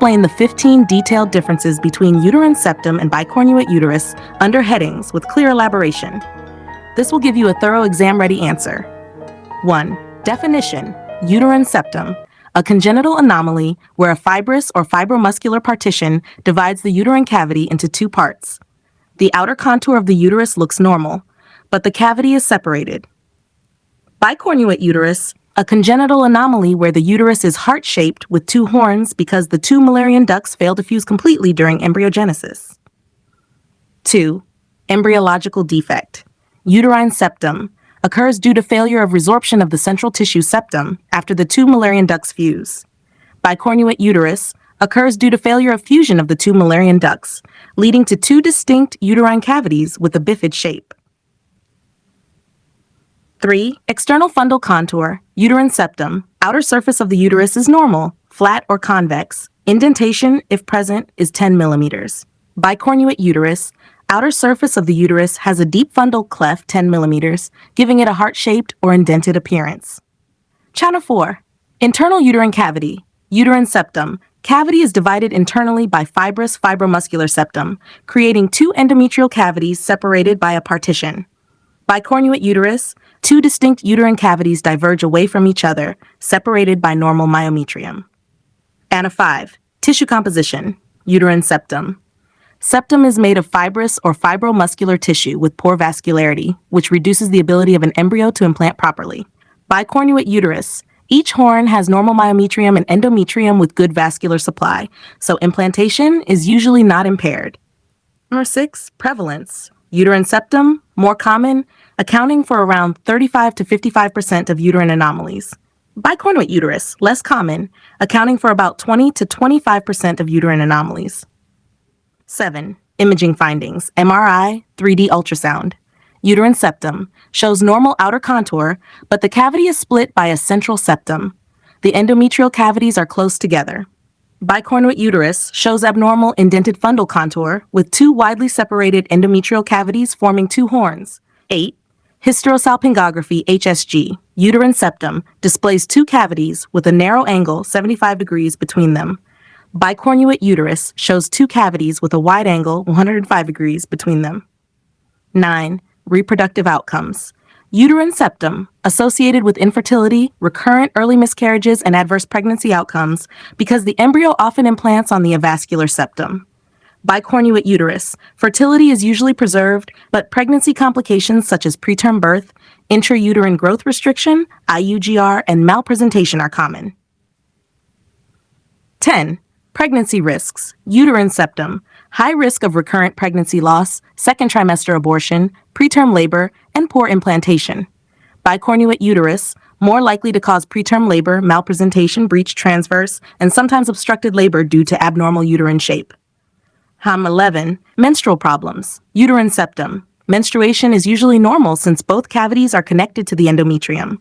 explain the 15 detailed differences between uterine septum and bicornuate uterus under headings with clear elaboration. This will give you a thorough exam-ready answer. 1. Definition: uterine septum, a congenital anomaly where a fibrous or fibromuscular partition divides the uterine cavity into two parts. The outer contour of the uterus looks normal, but the cavity is separated. Bicornuate uterus, a congenital anomaly where the uterus is heart-shaped with two horns because the two Müllerian ducts fail to fuse completely during embryogenesis. 2. Embryological defect. Uterine septum occurs due to failure of resorption of the central tissue septum after the two Müllerian ducts fuse. Bicornuate uterus occurs due to failure of fusion of the two Müllerian ducts, leading to two distinct uterine cavities with a bifid shape. 3. External fundal contour. Uterine septum. Outer surface of the uterus is normal, flat or convex. Indentation, if present, is 10 millimeters. Bicornuate uterus. Outer surface of the uterus has a deep fundal cleft 10 millimeters, giving it a heart-shaped or indented appearance. Chapter 4. Internal uterine cavity. Uterine septum. Cavity is divided internally by fibrous fibromuscular septum, creating two endometrial cavities separated by a partition. Bicornuate uterus. Two distinct uterine cavities diverge away from each other, separated by normal myometrium. Anna 5. Tissue composition. Uterine septum. Septum is made of fibrous or fibromuscular tissue with poor vascularity, which reduces the ability of an embryo to implant properly. Bicornuate uterus. Each horn has normal myometrium and endometrium with good vascular supply, so implantation is usually not impaired. Number 6. Prevalence. Uterine septum, more common, accounting for around 35 to 55% of uterine anomalies. Bicornuate uterus, less common, accounting for about 20 to 25% of uterine anomalies. 7. Imaging findings, MRI, 3D ultrasound. Uterine septum shows normal outer contour, but the cavity is split by a central septum. The endometrial cavities are close together. Bicornuate uterus shows abnormal indented fundal contour with two widely separated endometrial cavities forming two horns. 8. Hysterosalpingography HSG. Uterine septum displays two cavities with a narrow angle 75 degrees between them. Bicornuate uterus shows two cavities with a wide angle 105 degrees between them. 9. Reproductive outcomes. Uterine septum associated with infertility, recurrent early miscarriages, and adverse pregnancy outcomes because the embryo often implants on the avascular septum. Bicornuate uterus. Fertility is usually preserved, but pregnancy complications such as preterm birth, intrauterine growth restriction, IUGR, and malpresentation are common. 10. Pregnancy risks. Uterine septum. High risk of recurrent pregnancy loss, second trimester abortion, preterm labor, and poor implantation. Bicornuate uterus. More likely to cause preterm labor, malpresentation, breech transverse, and sometimes obstructed labor due to abnormal uterine shape. 11. Menstrual problems. Uterine septum. Menstruation is usually normal since both cavities are connected to the endometrium.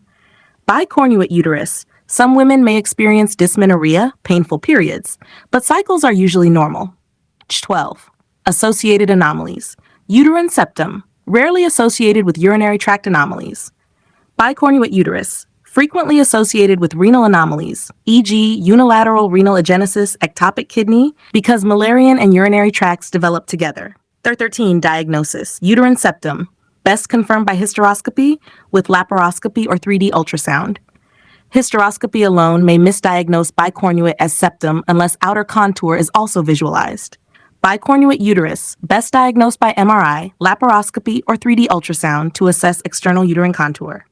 Bicornuate uterus. Some women may experience dysmenorrhea, painful periods, but cycles are usually normal. 12. Associated anomalies. Uterine septum. Rarely associated with urinary tract anomalies. Bicornuate uterus. Frequently associated with renal anomalies, e.g. unilateral renal agenesis, ectopic kidney, because Müllerian and urinary tracts develop together. 13. Diagnosis. Uterine septum. Best confirmed by hysteroscopy with laparoscopy or 3D ultrasound. Hysteroscopy alone may misdiagnose bicornuate as septum unless outer contour is also visualized. Bicornuate uterus, best diagnosed by MRI, laparoscopy, or 3D ultrasound to assess external uterine contour.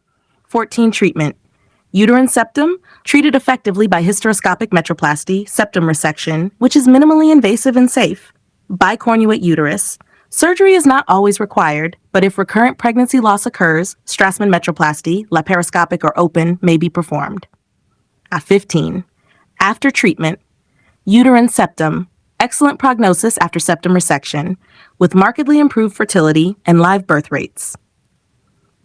14. Treatment. Uterine septum, treated effectively by hysteroscopic metroplasty, septum resection, which is minimally invasive and safe. Bicornuate uterus. Surgery is not always required, but if recurrent pregnancy loss occurs, Strassman metroplasty, laparoscopic or open, may be performed. 15. After treatment. Uterine septum. Excellent prognosis after septum resection, with markedly improved fertility and live birth rates.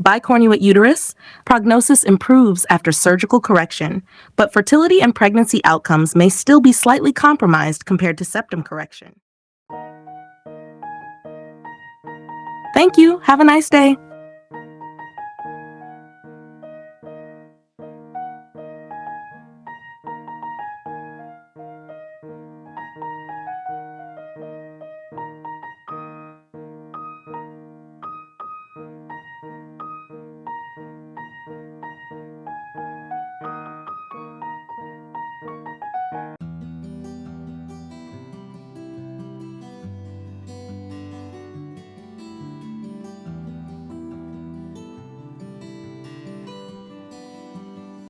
Bicornuate uterus, prognosis improves after surgical correction, but fertility and pregnancy outcomes may still be slightly compromised compared to septum correction. Thank you. Have a nice day.